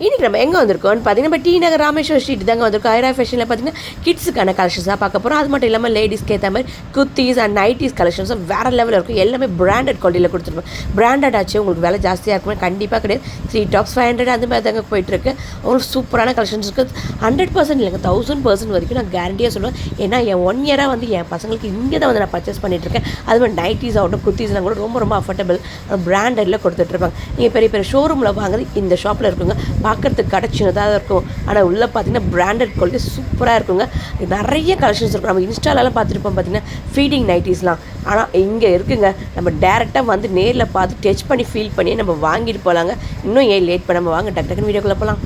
இன்றைக்கி நம்ம எங்கே வந்திருக்கோம்னு பார்த்தீங்கன்னா இப்போ டி நகர் ராமேஸ்வரம் ஸ்ட்ரீட் தாங்க வந்திருக்கோம். ஐரா ஃபேஷனில் பார்த்தீங்கன்னா கிட்ஸுக்கான கலெக்ஷன்ஸாக பார்க்க போகிறோம். அது மட்டும் இல்லாமல் லேடிஸ்க்கு ஏற்ற மாதிரி குர்த்திஸ் அண்ட் நைட்டிஸ் கலெக்ஷன்ஸும் வேறு லெவலில் இருக்கும். எல்லாமே பிராண்டட் குவாலிட்டியில் கொடுத்துருப்போம். பிராண்டட் ஆச்சு உங்களுக்கு விலை ஜாஸ்தியாக இருக்குமே கண்டிப்பாக கிடையாது. 3 tops 500 அந்த மாதிரி தாங்க போயிட்டுருக்கு. உங்களுக்கு சூப்பரான கலெக்ஷன்ஸ் இருக்குது. 100% இல்லைங்க 1000% வரைக்கும் நான் கேரண்டியாக சொல்லுவேன். ஏன்னா என் 1 year வந்து என் பசங்களுக்கு இங்கே தான் வந்து நான் பர்ச்சேஸ் பண்ணிகிட்ருக்கேன். அது மாதிரி நைட்டிஸ் ஆகட்டும் குர்த்திஸ்லாம் கூட ரொம்ப ரொம்ப அஃபோர்டபுள் பிராண்டடில் கொடுத்துட்ருப்பாங்க. நீங்கள் பெரிய பெரிய ஷோரூமில் வாங்குறது இந்த ஷாப்பில் இருக்குங்க. பார்க்குறதுக்கு கடை சின்னதாக இருக்கும், ஆனால் உள்ளே பார்த்தீங்கன்னா பிராண்டட் குவாலிட்டி சூப்பராக இருக்குங்க. நிறைய கலெக்ஷன்ஸ் இருக்கும். நம்ம இன்ஸ்டாலெலாம் பார்த்துருப்போம் பார்த்தீங்கன்னா ஃபீடிங் நைட்டிஸ்லாம், ஆனால் இங்கே இருக்குங்க. நம்ம டேரெக்டாக வந்து நேரில் பார்த்து டச் பண்ணி ஃபீல் பண்ணி நம்ம வாங்கிட்டு போகலாங்க. இன்னும் ஏன் லேட் பண்ணாமல் வாங்க டக்கு டக்குன்னு வீடியோக்குள்ளே போகலாம்.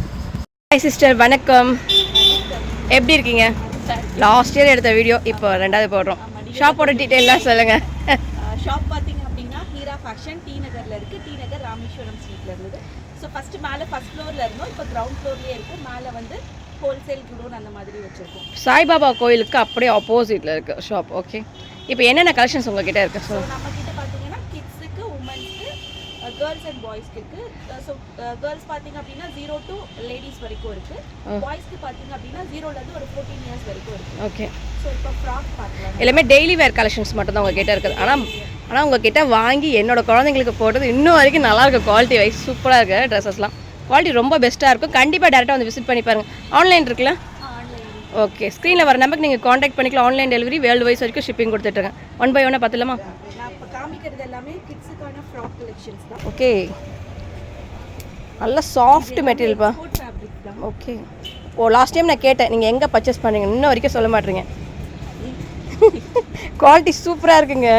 ஹாய் சிஸ்டர், வணக்கம். எப்படி இருக்கீங்க? லாஸ்ட் இயர் எடுத்த வீடியோ இப்போ 2வது போடுறோம். ஷாப்போட டீட்டெயிலாம் சொல்லுங்கள். ஷாப் பார்த்தீங்க அப்படின்னா ஹீரா ஃபேஷன் டி நகரில் இருக்குது. டி நகர் ராமேஸ்வரம் ஸ்ட்ரீட்டில் இருந்தது. ஸோ ஃபஸ்ட்டு மேலே ஃபஸ்ட் ஃப்ளோரில் இருந்தோம், இப்போ கிரவுண்ட் ஃப்ளோர்லேயே இருக்குது. மேலே வந்து ஹோல்சேல் குடோன் அந்த மாதிரி வச்சுருக்கோம். சாய்பாபா கோயிலுக்கு அப்படியே ஆப்போசிட்டில் இருக்குது ஷாப். ஓகே, இப்போ என்னென்ன கலெக்ஷன்ஸ் உங்ககிட்ட இருக்குது? ஸோ நம்மக்கிட்ட பார்த்தீங்கன்னா கிட்ஸுக்கு, உமன்ஸ்க்கு, கேர்ள்ஸ் அண்ட் பாய்ஸ்க்கு இருக்குது. ஸோ கேர்ள்ஸ் பார்த்தீங்க அப்படின்னா 0 to லேடிஸ் வரைக்கும் இருக்குது. பாய்ஸ்க்கு பார்த்தீங்க அப்படின்னா 0லேருந்து ஒரு 14 years வரைக்கும் இருக்குது. ஓகே, ஸோ இப்போ ஃப்ராக் பார்க்கலாம். எல்லாமே டெய்லி வேர் கலெக்ஷன்ஸ் மட்டும் தான் உங்ககிட்ட இருக்குது. ஆனால் உங்ககிட்ட வாங்கி என்னோட குழந்தைங்களுக்கு போட்டது இன்னும் வரைக்கும் நல்லாயிருக்கு. குவாலிட்டி வைஸ் சூப்பராக இருக்குது. ட்ரெஸ்ஸஸ்லாம் குவாலிட்டி ரொம்ப பெஸ்ட்டாக இருக்கும். கண்டிப்பாக டேரெக்டாக வந்து விசிட் பண்ணி பாருங்கள். ஆன்லைன் இருக்குல்ல? ஓகே, ஸ்க்ரீனில் வர நம்பருக்கு நீங்கள் காண்டாக்ட் பண்ணிக்கலாம். ஆன்லைன் டெலிவரி வேர்ல்டு வைஸ் வரைக்கும் ஷிப்பிங் கொடுத்துட்ருக்கேன். 1 by 1 பார்த்துலாமா? நான் இப்போ காமிக்கிறது எல்லாமே கிட்ஸுக்கான ஃப்ராக் கலெக்ஷன்ஸ் தான். ஓகே, நல்ல சாஃப்ட் மெட்டீரியல்ப்பா. ஃபேப்ரிக் தான். ஓகே, லாஸ்ட் டைம் நான் கேட்டேன் நீங்கள் எங்கே பர்ச்சேஸ் பண்ணுறீங்க, இன்னும் வரைக்கும் சொல்ல மாட்டேறீங்க. குவாலிட்டி சூப்பராக இருக்குங்க.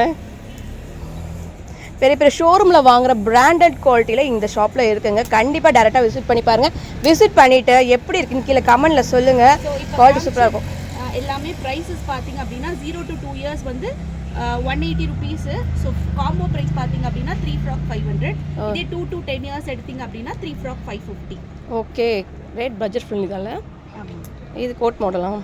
பெரிய பெரிய ஷோரூமில் வாங்குகிற பிராண்டட் குவாலிட்டியில் இந்த ஷாப்பில் இருக்குங்க. கண்டிப்பாக டேரெக்டாக விசிட் பண்ணி பாருங்கள். விசிட் பண்ணிவிட்டு எப்படி இருக்குன்னு கீழே கமெண்டில் சொல்லுங்கள். குவாலிட்டி சூப்பராக இருக்கும். எல்லாமே ப்ரைஸஸ் பார்த்தீங்க அப்படின்னா 0 to 2 years வந்து 180 rupees. ஸோ காம்போ ப்ரைஸ் பார்த்தீங்க அப்படின்னா 3 frock 500. இதே 2 to 10 years எடுத்தீங்க அப்படின்னா 3 frock 550. Okay, rate budget friendly தானே? ஆமாம், இது கோட் மாடலாம்,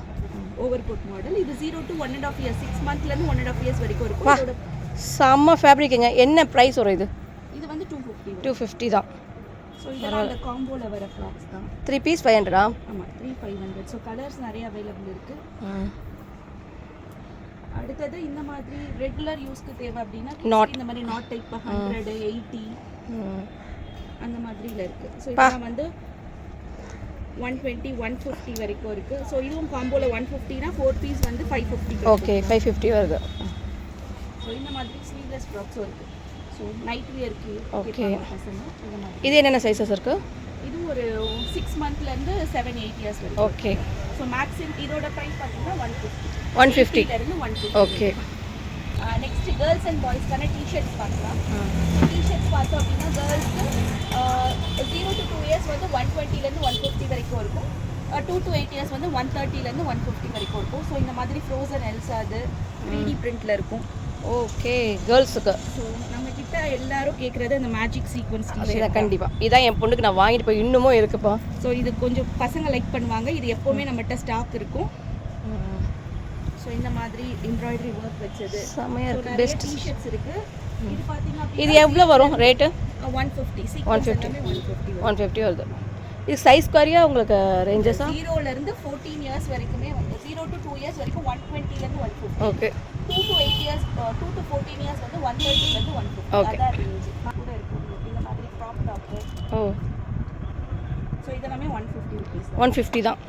ஓவர் கோட் மாடல். இது 0 to 1.5 years, 6 monthsலேருந்து 1.5 years வரைக்கும் இருக்கும். செம்ம ஃபேப்ரிக்குங்க. என்ன ப்ரைஸ் வரும் இது? இது வந்து 250. 250 தான். ஸோ இதெல்லாம் அந்த காம்போவில் வர ஃப்ராக்ஸ் தான். 3 piece 500. ஆமாம், 3 500. ஸோ கலர்ஸ் நிறைய அவைலபிள் இருக்குது. அடுத்தது இந்த மாதிரி ரெகுலர் யூஸ்க்கு தேவை அப்படின்னா இந்த மாதிரி நாட் டைப் 100, 80 அந்த மாதிரில இருக்கு. ஸோ இதெல்லாம் வந்து 120, 150 வரைக்கும் இருக்கு. ஸோ இதுவும் காம்போல 150னா 4 piece வந்து 550. ஓகே, 550 வருது. ஸோ இந்த மாதிரி ஸ்லீவ்லெஸ் ஃப்ராக்ஸும் இருக்கு. ஸோ நைட் வியர்க்கு ஓகே. பசங்க இந்த மாதிரி. இது என்னென்ன சைஸஸ் இருக்கு? இது ஒரு 6 monthsலேருந்து 7-8 years வரைக்கும். ஓகே. ஸோ மேக்ஸிமம் இதோட ப்ரைஸ் பார்த்தீங்கன்னா 150 இருந்து 150. ஓகே. நெக்ஸ்ட் கேர்ள்ஸ் அண்ட் பாய்ஸ்க்கான டிஷர்ட்ஸ் பார்க்கலாம். டிஷர்ட்ஸ் பார்த்தோம் அப்படின்னா கேர்ள்ஸ்க்கு 0 to 2 years வந்து 120லேருந்து 150 வரைக்கும் இருக்கும். 2 to 8 years வந்து 130லேருந்து 150 வரைக்கும் இருக்கும். ஸோ இந்த மாதிரி ஃப்ரோசன் எல்சா அது 3D பிரிண்டில் இருக்கும். ஓகே, கேர்ள்ஸுக்கு. ஸோ நம்மக்கிட்ட எல்லாரும் கேட்குறது அந்த மேஜிக் சீக்வன்ஸ் டிஷர்ட். கண்டிப்பாக இதான் என் பொண்ணுக்கு நான் வாங்கிட்டு போய் இன்னமும் இருக்குப்பா. ஸோ இது கொஞ்சம் பசங்க லைக் பண்ணுவாங்க. இது எப்போவுமே நம்மகிட்ட ஸ்டாக் இருக்கும். ஸோ இந்த மாதிரி எம்ப்ராய்டரி ஒர்க் வச்சது செமையாக இருக்குது. பெஸ்ட் டிஷர்ட்ஸ் இருக்குது. இது பார்த்தீங்கன்னா இது எவ்வளோ வரும் ரேட்டு? 150. 150 வருது. இது சைஸ் குறையா உங்களுக்கு ரேஞ்சஸா? 0லேருந்து 14 years வரைக்குமே வந்து 0 to 2 years வரைக்கும் 120லேருந்து 150. Okay. 2 to 8 years 2 to 14 years வந்து 130லேருந்து 150. ஓகே. அதான் ரேஞ்ச் கூட இருக்கு. இந்த மாதிரி க்ராப் டாப். ஓ, ஸோ இதெல்லாமே 150 rupees. 150 தான்.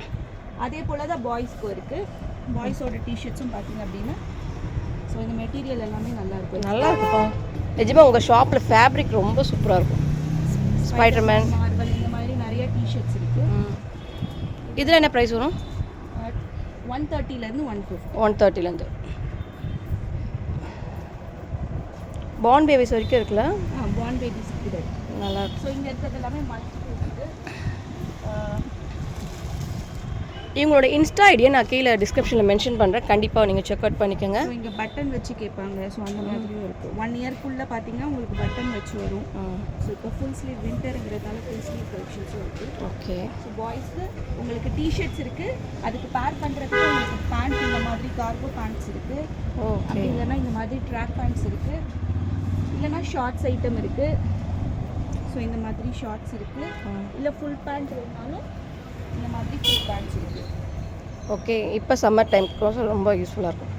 அதே போல் தான் பாய்ஸ்க்கும் இருக்குது. பாய்ஸோட டிஷர்ட்ஸும் பார்த்தீங்க அப்படின்னா ஸோ இந்த மெட்டீரியல் எல்லாமே நல்லா இருக்கும். நல்லா இருக்குப்பா. நிஜமாக உங்கள் ஷாப்பில் ஃபேப்ரிக் ரொம்ப சூப்பராக இருக்கும். ஸ்பைடர்மேன், மார்வல் இந்த மாதிரி நிறைய டிஷர்ட்ஸ் இருக்குது. இதில் என்ன ப்ரைஸ் வரும்? 130லேருந்து 150. 130லேருந்து. பாண்ட் பேபிஸ் வரைக்கும் இருக்குல்ல? பாண்ட் பேபிஸ் இருக்குது. நல்லா இருக்கு. ஸோ இங்கே இருக்கிறது எல்லாமே மல்டிபிள் இருக்குது. இவங்களோட இன்ஸ்டா ஐடியை நான் கீழே டிஸ்கிரிப்ஷனில் மென்ஷன் பண்ணுறேன். கண்டிப்பாக நீங்கள் செக் அவுட் பண்ணிக்கோங்க. ஸோ இங்கே பட்டன் வச்சு கேட்பாங்க. ஸோ அந்த மாதிரியும் இருக்குது. 1 yearக்குள்ளே பார்த்தீங்கன்னா உங்களுக்கு பட்டன் வச்சு வரும். ஸோ இப்போ ஃபுல் ஸ்லீவ் வின்டருங்கிறதால ஃபுல் ஸ்லீவ் கலெக்ஷன்ஸும் இருக்குது. ஓகே. ஸோ பாய்ஸ்க்கு உங்களுக்கு டிஷர்ட்ஸ் இருக்குது. அதுக்கு பேர் பண்ணுறதுக்கு உங்களுக்கு பேண்ட் இந்த மாதிரி கார்கோ பேண்ட்ஸ் இருக்குது. அப்படி இல்லைன்னா இந்த மாதிரி ட்ராக் பேண்ட்ஸ் இருக்குது. இல்லைன்னா ஷார்ட்ஸ் ஐட்டம் இருக்குது. ஸோ இந்த மாதிரி ஷார்ட்ஸ் இருக்குது. இல்லை ஃபுல் பேண்ட் வேணுனாலும் இந்த மாதிரி ஃபுல் பேண்ட்ஸ் இருக்குது. ஓகே, இப்போ சம்மர் டைம்க்கு ரொம்ப யூஸ்ஃபுல்லாக இருக்கும்.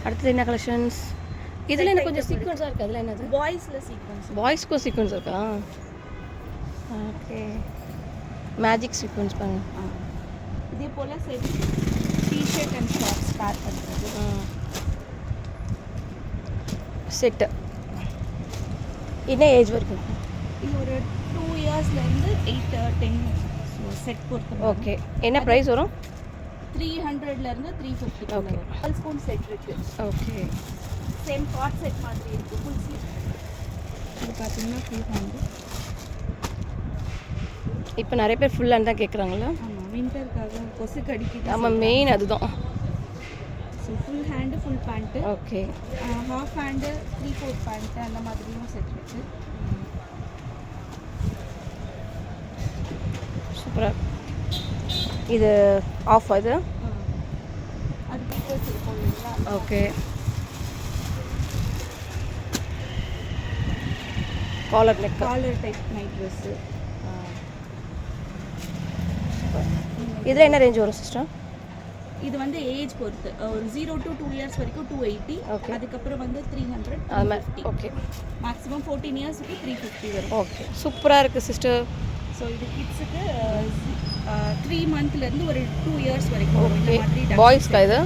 அடுத்தது என்ன கலெக்ஷன்ஸ்? இதில் என்ன கொஞ்சம் சீக்வன்ஸாக இருக்குது, அதில் என்னது? பாய்ஸில் சீக்வன்ஸ். பாய்ஸ்க்கும் சீக்வன்ஸ் இருக்கா? ஓகே, மேஜிக் சீக்வன்ஸ் பாருங்க. இதே போல் செட் டிஷர்ட் அண்ட் ஷார்ட்ஸ் பேர் பண்ணுறது. செட்டு என்ன ஏஜ் வரைக்கும்? இது ஒரு 2 இயர்ஸ்லேருந்து 8-10 செட் பொறுத்து. ஓகே, என்ன ப்ரைஸ் வரும்? 300லேருந்து 350. ஓகே, ஃபுல் ஸ்பூன் செட் இருக்குது. ஓகே, சேம் காட் செட் மாதிரி இருக்குது. ஃபுல் ஸ்லீவ் இது பார்த்தீங்கன்னா ஃபுல் ஹேண்டு. இப்போ நிறைய பேர் ஃபுல் ஹேண்ட் தான் கேட்குறாங்களா? ஆமாம், வின்டருக்காக கொசு கடிக்குது. ஆமாம், மெயின் அதுதான். So full hand full pant. Okay, half hand 3/4 pant அந்த மாதிரியும் செட் இருக்குது. சூப்பராக. இது ஆஃப் அது. அது பீட்டர்ஸ் இருக்கும் இல்லைங்களா? Okay, collar neck, collar type night dress. இதில் என்ன ரேஞ்ச் வரும் சிஸ்டர்? இது வந்து ஏஜ் பொறுத்து ஒரு 0 to 2 இயர்ஸ் வரைக்கும் 280. Okay. அதுக்கப்புறம் வந்து 300 அது மாதிரி. 350. ஓகே, மேக்ஸிமம் 14 இயர்ஸுக்கு 350 வரும். ஓகே, சூப்பராக இருக்குது சிஸ்டர். ஸோ இது கிட்ஸுக்கு 3 மந்த்லேருந்து ஒரு 2 இயர்ஸ் வரைக்கும் வரும். இந்த ஓகே, மாதிரி பாய்ஸ்க்கா இது?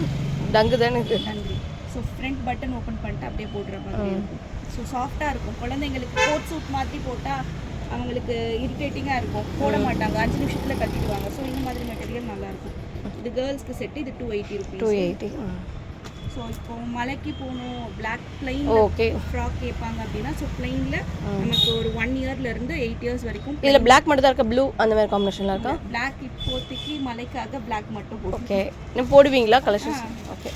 டங்கு தானே இது? டங்கு. ஸோ ஃப்ரண்ட் பட்டன் ஓப்பன் பண்ணிட்டு அப்படியே போடுற மாதிரி இருக்கும். ஸோ சாஃப்டாக இருக்கும். குழந்தைங்களுக்கு கோட் சூட் மாதிரி போட்டால் அவங்களுக்கு இரிட்டேட்டிங்காக இருக்கும், போட மாட்டாங்க, 5 நிமிஷத்தில் கட்டிடுவாங்க. ஸோ இந்த மாதிரி மெட்டீரியல் நல்லாயிருக்கும். இது கேர்ள்ஸ்க்கு செட்டு. இது 280 ருபீஸ். 280. ஸோ இப்போ மலைக்கு போகணும், பிளாக் பிளைன் ஓகே, ஃப்ராக் கேட்பாங்க அப்படின்னா, ஸோ பிளைனில் நமக்கு ஒரு 1 இயர்லேருந்து 8 இயர்ஸ் வரைக்கும். இதில் பிளாக் மட்டும் தான் இருக்கா? ப்ளூ அந்த மாதிரி காம்பினேஷனில் இருக்கா? பிளாக் இப்போதைக்கு மலைக்காக பிளாக் மட்டும் போடும். ஓகே, இன்னும் போடுவீங்களா கலெக்ஷன்ஸ்? ஓகே,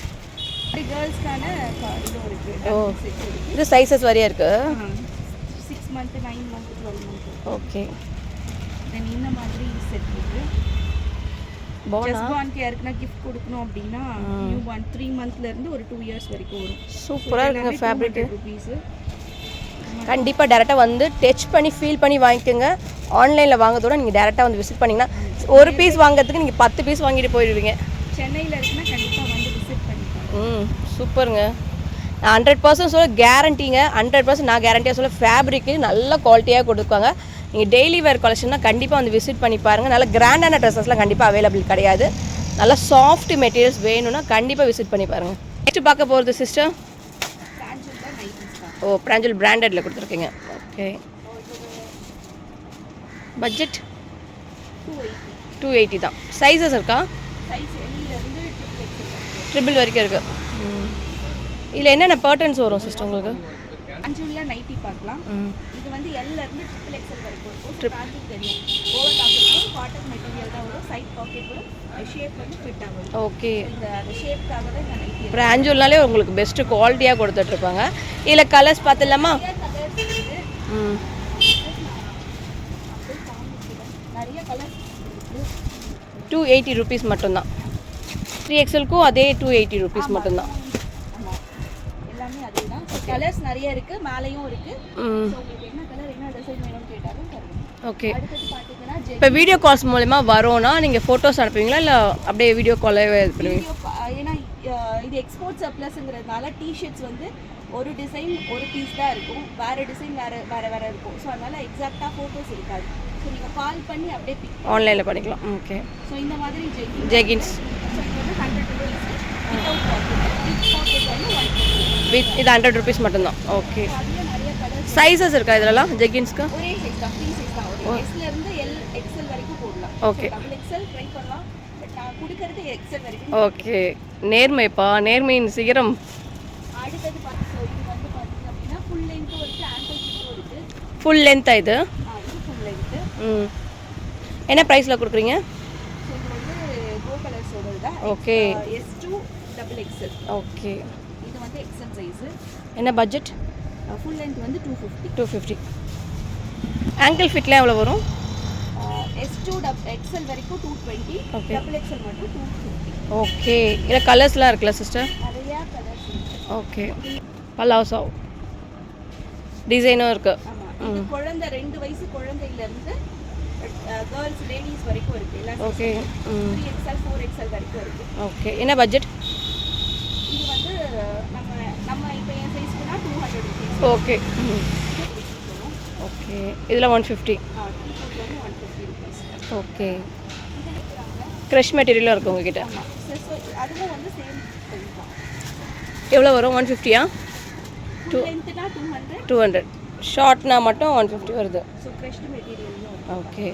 கேர்ள்ஸ்க்கான இதுவும் இருக்குது. ஓ, செட் இருக்குது. இது சைஸஸ் வரையா இருக்கு? 6 மந்த், 9 மந்த், 12 மந்த். ஓகே, தென் இந்த மாதிரி செட் இருக்குது. போனா ஜஸ்ட் பார்ன் யாருக்குன்னா கிஃப்ட் கொடுக்கணும் அப்படின்னா நியூ பார்ன் 3 மந்த்லேருந்து ஒரு 2 இயர்ஸ் வரைக்கும் வரும். சூப்பராக இருக்குங்க ஃபேப்ரிக்கு. ருபீஸு. கண்டிப்பாக டேரெக்டாக வந்து டச் பண்ணி ஃபீல் பண்ணி வாங்கிக்கோங்க. ஆன்லைனில் வாங்குறதோட நீங்கள் டேரெக்டாக வந்து விசிட் பண்ணிங்கன்னா ஒரு பீஸ் வாங்குறதுக்கு நீங்கள் 10 பீஸ் வாங்கிட்டு போயிடுவீங்க. சென்னையில் இருக்குன்னா கண்டிப்பாக வந்து விசிட் பண்ணிக்கலாம். சூப்பருங்க. நான் 100% சொல்ல கேரண்டிங்க. 100% நான் கேரண்டியாக சொல்ல ஃபேப்ரிக்கு நல்ல குவாலிட்டியாக கொடுப்பாங்க. நீங்கள் டெய்லி வேர் கலெக்ஷன்னா கண்டிப்பாக வந்து விசிட் பண்ணி பாருங்கள். நல்ல கிராண்டான ட்ரெஸ்ஸஸ்லாம் கண்டிப்பாக அவைலபிள் கிடையாது. நல்ல சாஃப்ட் மெட்டீரியல்ஸ் வேணும்னா கண்டிப்பாக விசிட் பண்ணி பாருங்கள். நெக்ஸ்ட் பார்க்க போகிறது சிஸ்டர், ஓ பிராஞ்சல் பிராண்டடில் கொடுத்துருக்கீங்க. ஓகே, பட்ஜெட் 280 தான். சைஸஸ் இருக்கா? சைஸ் எல்லிலேருந்து ட்ரிபிள் வரைக்கும் இருக்குது. இதில் என்னென்ன பேட்டர்ன்ஸ் வரும் சிஸ்டர் உங்களுக்கு? அஞ்சுல நைட்டி பார்க்கலாம். இது வந்து எல்லேருந்து XXL வரைக்கும் இருக்கும். பேக்கிங் தெரியும். ஓவர் டாப் இருக்கும். காட்டன் மெட்டீரியல் தான் வரும். சைட் பாக்கெட் வரும். ஷேப் வந்து ஃபிட்டாக வரும். ஓகே, இந்த ஷேப்க்காக தான் இந்த நைட்டி. பிராஞ்சூல்னாலே உங்களுக்கு பெஸ்ட்டு குவாலிட்டியாக கொடுத்துட்ருப்பாங்க. இதில் கலர்ஸ் பார்த்துலாமா? நிறைய கலர்ஸ் 280 ருபீஸ் மட்டும்தான். 3XLக்கும் அதே 280 ருபீஸ் மட்டும்தான். ஆமாம், எல்லாமே அதே தான். கலர்ஸ் நிறைய இருக்குது, மேலேயும் இருக்குது. ஸோ உங்களுக்கு என்ன கலர் என்ன டிசைன் வேணும்னு கேட்டாலும் தருவோம். ஓகே, அடுத்தது பார்த்தீங்கன்னா இப்போ வீடியோ கால்ஸ் மூலமா வரோன்னா நீங்கள் ஃபோட்டோஸ் அனுப்புவீங்களா இல்லை அப்படியே வீடியோ காலே இது பண்ணுவீங்க? ஏன்னா இது எக்ஸ்போர்ட் சர்ப்ளஸ்ங்கிறதுனால டிஷர்ட்ஸ் வந்து ஒரு டிசைன் ஒரு பீஸ் தான் இருக்கும், வேறு டிசைன் வேறு இருக்கும். ஸோ அதனால் எக்ஸாக்டாக ஃபோட்டோஸ் இருக்காது. ஸோ நீங்கள் கால் பண்ணி அப்படியே பிக் ஆன்லைனில் பண்ணிக்கலாம். ஓகே, ஸோ இந்த மாதிரி ஜெகின்ஸ். ஸோ இது வந்து 100 rupees. Without pocket. With pocket வந்து 150. வித் இது 100 ருபீஸ் மட்டும்தான். ஓகே, அதில் நிறைய கலர்ஸ். சைஸஸ் இருக்கா இதெல்லாம் ஜெகின்ஸ்க்கு? ஒரே சைஸ் தான், ஃப்ரீ சைஸ் தான். ஒரு எஸ்லேருந்து XL வரைக்கும் போடலாம். ஓகே, டபுள் XL ட்ரை பண்ணலாம். பட் நான் கொடுக்கறது XL வரைக்கும். ஓகே, நேர்மைப்பா, நேர்மையின் சிகரம். அடுத்தது பார்த்தீங்கன்னா இது வந்து பார்த்தீங்க அப்படின்னா ஃபுல் லென்த்தும் இருக்குது, ஆங்கிள் ஃபிட்டும் இருக்குது. ஃபுல் லென்த்தா இது? இது ஃபுல் லென்த்து. என்ன ப்ரைஸில் கொடுக்குறீங்க? ஸோ இது வந்து கோ கலர்ஸோட தான். Okay, S2 double XL. Okay, இது வந்து XL சைஸு. என்ன பட்ஜெட்? ஃபுல் லென்த் வந்து 250. 250. ஆங்கிள் ஃபிட்லாம் எவ்வளோ வரும்? S2 XL வரைக்கும் 220. Okay. டபுள் XL மட்டும் 250. ஓகே, இல்லை கலர்ஸ்லாம் இருக்குல்ல சிஸ்டர்? நிறையா கலர்ஸ் இருக்குது. ஓகே, பல்லாவ் சாவ் டிசைனும் இருக்குது. ஆமாம், இது குழந்தை 2 வயசு குழந்தையில இருந்து கேர்ள்ஸ் லேடிஸ் வரைக்கும் இருக்கு எல்லா ஓகே 3XL 4XL வரைக்கும் இருக்கு. ஓகே என்ன பட்ஜெட்? இது வந்து நம்ம நம்ம இப்போ என் சைஸ்க்குனா 200 rupees. ஓகே ஓகே இதில் 150. T-shirt வந்து 150 rupees. ஓகே இது இருக்கிறாங்க. க்ரஷ் மெட்டீரியலும் இருக்குது உங்ககிட்ட. ஆமாம். ஸோ அதுவும் வந்து சேம் ப்ரைஸ் தான். எவ்வளோ வரும்? 150யா? ஃபுல் லென்த்னா 200. 200. ஷார்ட்னா மட்டும் 150 வருது. ஸோ க்ரஷ்டு மெட்டீரியலும் ஓகே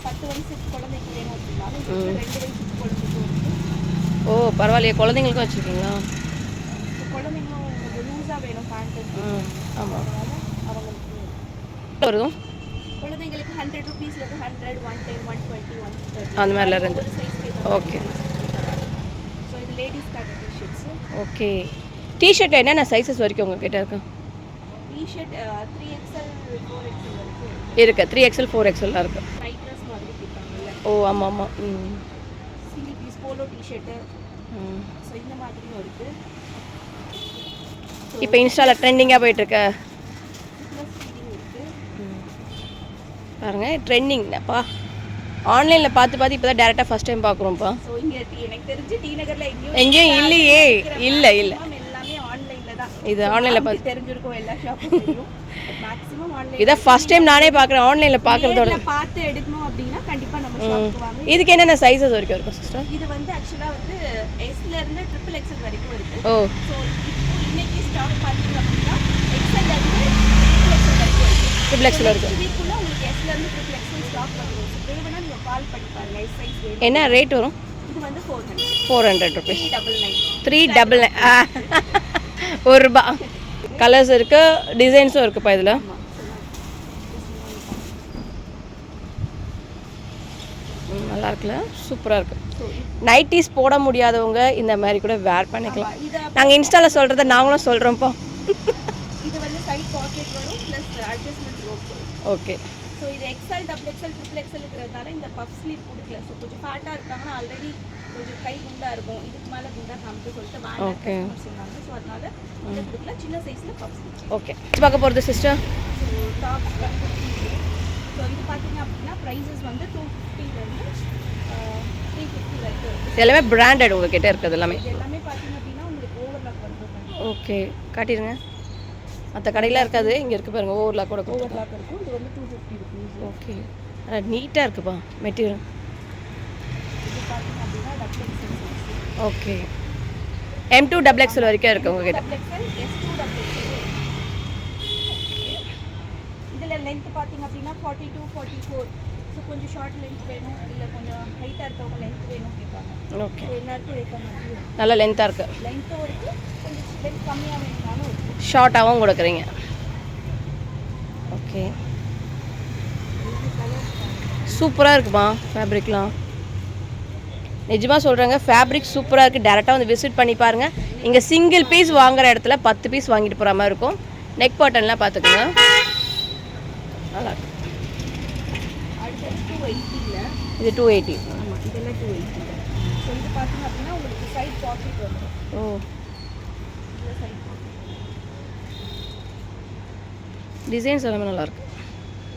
10 வயசு குழந்தைக்கு வேணும் அப்படின்னாலும் 2 வயசு குழந்தைக்கு இருக்கு. ஓ பரவாயில்லையே, குழந்தைங்களுக்கும் வச்சுருக்கீங்களா? ஸோ குழந்தைங்களும் உங்களுக்கு லூஸாக வேணும் பேண்ட்டு. ஆமாம் அதனால அவங்களுக்கு வருதும் குழந்தைங்களுக்கு 100 rupeesல இருந்து 100, 110, 120, 130 அந்த மாதிரிலாம் இருந்து. சைஸ். ஓகே ஸோ இது லேடிஸ் காட்ட டிஷர்ட்ஸ். ஓகே டிஷர்ட் என்னென்ன சைஸஸ் வரைக்கும் உங்ககிட்ட இருக்கு? டிஷர்ட் 3XL 4XL வரைக்கும் இருக்கு. 3XL 4XL இருக்கு. நைட் ட்ரெஸ் மாதிரி கேட்பாங்கல்ல. ஓ ஆமாம் ஆமாம். Single piece polo T-shirt. So இந்த மாதிரியும் இருக்கு. இப்போ இன்ஸ்டாவில் ட்ரெண்டிங்காக போயிட்டுருக்க ப்ளஸ் ஃபீடிங் இருக்கு. பாருங்க ட்ரெண்டிங்ப்பா. ஆன்லைனில் பார்த்து இப்போ தான் டேரெக்டாக ஃபஸ்ட் டைம் பார்க்குறோம்ப்பா. ஸோ இங்கே எனக்கு தெரிஞ்சு டி நகர்ல எங்கேயும் இல்லையே. இல்லை எல்லாமே ஆன்லைன்ல தான். இது ஆன்லைனில் பார்த்து தெரிஞ்சிருக்கும் எல்லா ஷாப்பும் தெரியும். Maximum online. இதான் ஃபஸ்ட் டைம் நானே பார்க்குறேன். ஆன்லைனில் பார்க்குறதோட பார்த்து எடுக்கணும் அப்படின்னா கண்டிப்பா நம்ம ஷாப்புக்கு வாங்க. இதுக்கு என்னென்ன சைஸஸ் வரைக்கும் இருக்கும் சிஸ்டர்? இது வந்து ஆக்சுவலா வந்து எஸ்ல இருந்து XXL வரைக்கும் இருக்கு. ஓ ஸோ இன்னைக்கு ஸ்டாக் பார்த்தீங்க அப்படின்னா XL இருந்து XXL வரைக்கும் இருக்கு. XXL இருக்கு. இதுக்குள்ள உங்களுக்கு எஸ்ல இருந்து XXL ஸ்டாக் வந்துடும். ஸோ தேவைன்னா நீங்க கால் பண்ணி பாருங்க சைஸ் வேணும். என்ன ரேட் வரும்? இது வந்து 400. 400 ருபீஸ். 399. 399. ₹1. கலர்ஸ் இருக்கு, டிசைன்ஸும் இருக்குப்பா இதில். நல்லா இருக்குல்ல, சூப்பராக இருக்குது. நைட்டிஸ் போட முடியாதவங்க இந்த மாதிரி கூட வேர் பண்ணிக்கலாம். நாங்கள் இன்ஸ்டாவில் சொல்கிறத நாங்களும் சொல்கிறோம்ப்பா. இது வந்து சைட் பாக்கெட் வரும் ப்ளஸ் அட்ஜஸ்ட்மெண்ட் ரோப் வரும். ஓகே ஸோ இது XL, XXL, XXL இருக்கிறதுனால இந்த பஃப் ஸ்லீவ் கொடுக்கல. ஸோ கொஞ்சம் ஃபேட்டாக இருக்காங்கன்னா ஆல்ரெடி கொஞ்சம் கை குண்டாக இருக்கும், இதுக்கு மேலே குண்டாக காமிட்டு சொல்லிட்டு ஓகே சொன்னாங்க. ஸோ அதனால இதை கொடுக்கல. சின்ன சைஸில் பஃப் ஸ்லீவ். ஓகே பார்க்க போகிறது சிஸ்டர். ஸோ டாப்ஸ் வந்து ஸோ இது பார்த்தீங்க அப்படின்னா ப்ரைஸஸ் வந்து 250லேருந்து 350 வரைக்கும் இருக்குது. எல்லாமே பிராண்டட் உங்ககிட்ட இருக்குது எல்லாமே. இது எல்லாமே பார்த்தீங்க அப்படின்னா உங்களுக்கு ஓவர்லாக் பண்ணுறோம். ஓகே காட்டிடுங்க. மற்ற கடையில் இருக்காது, இங்கே இருக்குது பாருங்கள். ஓவர்லாக் கூட ஓவர்லாக் இருக்கும். இது வந்து 250 rupees. ஓகே ஆனால் நீட்டாக இருக்குப்பா மெட்டீரியல். இது பார்த்தீங்க அப்படின்னா double XL size. Okay M2 XXL வரைக்கும் இருக்குது உங்ககிட்ட. XXL, S2 XXL. இதில் லென்த் பார்த்தீங்க அப்படின்னா 42, 44. ஸோ கொஞ்சம் ஷார்ட் லென்த் வேணும், இல்லை கொஞ்சம் ஹைட்டாக இருக்கவங்க லென்த் வேணும் கேட்பாங்க. ஓகே ஸோ எல்லாருக்கும் ஏற்ற மாதிரி நல்ல லென்த்தாக இருக்குது. லென்த்தும் இருக்குது, கொஞ்சம் லென்த் கம்மியாக வேணும்னாலும் இருக்குது. ஷார்ட்டாகவும் கொடுக்குறீங்க. ஓகே சூப்பராக இருக்குமா ஃபேப்ரிக்லாம். நிஜமாக சொல்கிறாங்க, ஃபேப்ரிக் சூப்பராக இருக்குது. டேரெக்டாக வந்து விசிட் பண்ணி பாருங்கள். இங்கே சிங்கிள் பீஸ் வாங்குகிற இடத்துல 10 பீஸ் வாங்கிட்டு போகிற மாதிரி இருக்கும். நெக் பாட்டன்லாம் பார்த்துக்குங்க, நல்லா இருக்கு. அடுத்தது 280. இது 280. ஆமாம், இதெல்லாம் 280. ஸோ இது பார்த்தீங்க அப்படின்னா உங்களுக்கு சைட் பாக்கெட் வந்துடும். ஓ இதில் சைட் பாக்கெட் டிசைன்ஸ் எல்லாமே நல்லாயிருக்கு.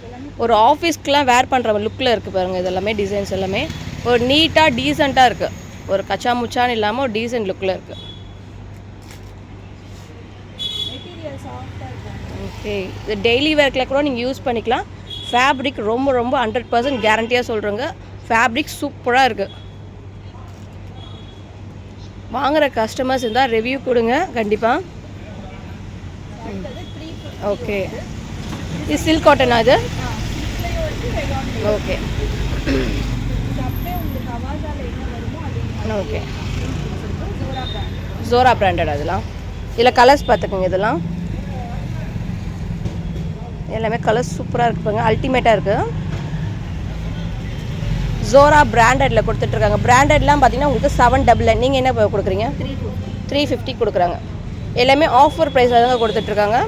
எல்லாமே ஒரு ஆஃபீஸ்க்குலாம் வேர் பண்ணுற லுக்கில் இருக்குது பாருங்கள். இது எல்லாமே டிசைன்ஸ் எல்லாமே ஒரு நீட்டாக டீசெண்டாக இருக்குது. ஒரு கச்சா முச்சான்னு இல்லாமல் ஒரு டீசென்ட் லுக்கில் இருக்குது. மெட்டீரியல் சாஃப்டாக இருக்கும். ஓகே இது டெய்லி வேர்க்கில் கூட நீங்கள் யூஸ் பண்ணிக்கலாம். ஃபேப்ரிக் ரொம்ப ரொம்ப 100% கேரண்டியாக சொல்கிறோங்க. ஃபேப்ரிக் சூப்பராக இருக்குது. வாங்குகிற கஸ்டமர்ஸ் இருந்தால் ரிவ்யூ கொடுங்க கண்டிப்பாக. அடுத்தது 350. ஓகே இது சில்க் காட்டனா இது? சில்க்லேயும் இருக்குது, ரெயான்லேயும். ஓகே இது அப்படியே உங்களுக்கு அவாசால என்ன வருமோ அதே ஓகே ஜோரா பிராண்ட். ஜோரா பிராண்டட் அதெல்லாம். இதில் கலர்ஸ் பார்த்துக்கோங்க. இதெல்லாம் எல்லாமே கலர்ஸ் சூப்பராக இருக்குங்க, அல்டிமேட்டாக இருக்குது. ஜோரா பிராண்டடில் கொடுத்துட்ருக்காங்க. பிராண்டட்லாம் பார்த்தீங்கன்னா உங்களுக்கு 799. நீங்கள் என்ன கொடுக்குறீங்க? 350 கொடுக்குறாங்க. எல்லாமே ஆஃபர் ப்ரைஸில் தாங்க கொடுத்துட்ருக்காங்க.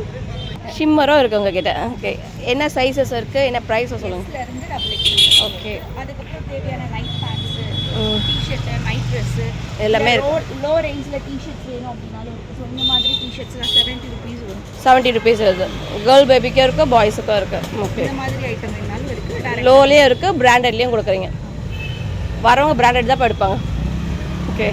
ஷிம்மரும் இருக்குது உங்ககிட்ட. ஓகே என்ன சைஸஸ் இருக்குது, என்ன ப்ரைஸை சொல்லுங்கள். இருந்து டபுள் எக்ஸல். ஓகே அதுக்கப்புறம் தேவையான night pants T-shirt night dress எல்லாமே லோ ரேஞ்சில் டிஷர்ட்ஸ் வேணும் அப்படின்னாலும் இருக்குது. ஸோ இந்த மாதிரி டிஷர்ட்ஸ்லாம் 70 rupees வரும். 70 rupees வருது. கேர்ள் பேபிக்கும் இருக்குது, பாய்ஸுக்கும் இருக்குது. ஓகே, இந்த மாதிரி ஐட்டம் வேணாலும் இருக்குது. லோலேயும் இருக்குது, பிராண்டட்லேயும் கொடுக்குறீங்க. வரவங்க பிராண்டட் தான் இப்போ எடுப்பாங்க. ஓகே,